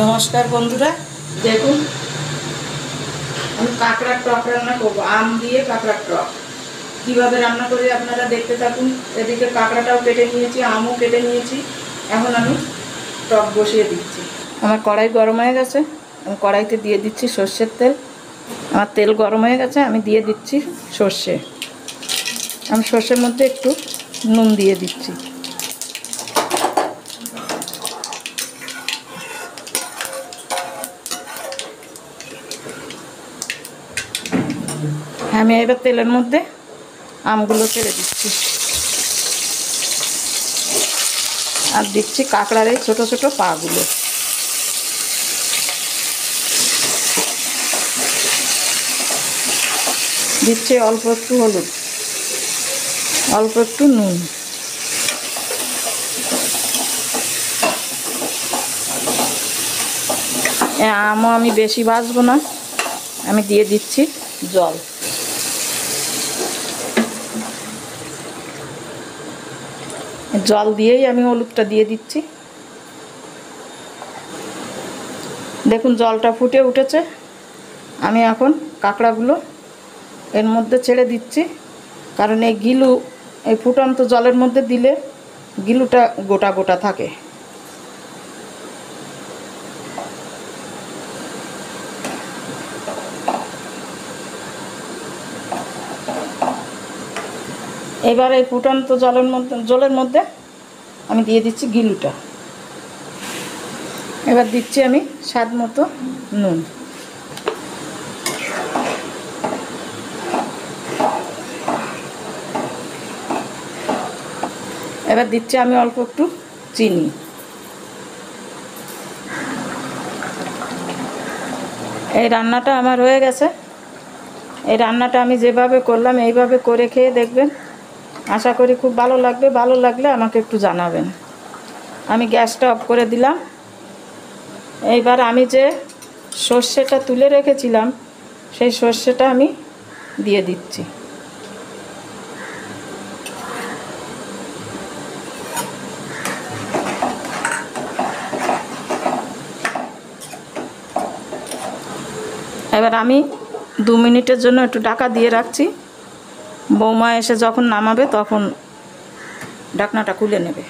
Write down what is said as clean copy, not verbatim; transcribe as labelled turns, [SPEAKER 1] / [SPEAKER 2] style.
[SPEAKER 1] নমস্কার বন্ধুরা, দেখুন আমি কাঁকড়ার টক রান্না করবো। আম দিয়ে কাঁকড়ার টক কীভাবে রান্না করি আপনারা দেখতে থাকুন। এদিকে কাঁকড়াটাও কেটে নিয়েছি, আমও কেটে নিয়েছি। এখন আমি টক বসিয়ে দিচ্ছি। আমার কড়াই গরম হয়ে গেছে, আমি কড়াইতে দিয়ে দিচ্ছি সর্ষের তেল। আমার তেল গরম হয়ে গেছে, আমি দিয়ে দিচ্ছি সর্ষে। আমি সর্ষের মধ্যে একটু নুন দিয়ে দিচ্ছি। আমি এবার তেলের মধ্যে আমগুলো ছেড়ে দিচ্ছি আর দিচ্ছি কাঁকড়ার এই ছোটো ছোটো পাগুলো। দিচ্ছি অল্প একটু হলুদ, অল্প একটু নুন। আমও আমি বেশি ভাজবো না, আমি দিয়ে দিচ্ছি জল। জল দিয়েই আমি হলুদটা দিয়ে দিচ্ছি। দেখুন জলটা ফুটে উঠেছে। আমি এখন কাঁকড়াগুলো এর মধ্যে ছেড়ে দিচ্ছি, কারণ এই গিলু এই ফুটন্ত জলের মধ্যে দিলে গিলুটা গোটা গোটা থাকে। এবার এই ফুটন্ত জলের মধ্যে আমি দিয়ে দিচ্ছি গিলুটা। এবার দিচ্ছি আমি স্বাদ মতো নুন। এবার দিচ্ছি আমি অল্প একটু চিনি। এই রান্নাটা আমার হয়ে গেছে। এই রান্নাটা আমি যেভাবে করলাম এইভাবে করে খেয়ে দেখবেন, আশা করি খুব ভালো লাগবে। ভালো লাগলে আমাকে একটু জানাবেন। আমি গ্যাসটা অফ করে দিলাম। এইবার আমি যে সর্ষেটা তুলে রেখেছিলাম সেই সর্ষেটা আমি দিয়ে দিচ্ছি। এবার আমি 2 মিনিটের জন্য একটু ঢাকা দিয়ে রাখছি। বৌমা এসে যখন নামাবে তখন ঢাকনাটা খুলে নেবে।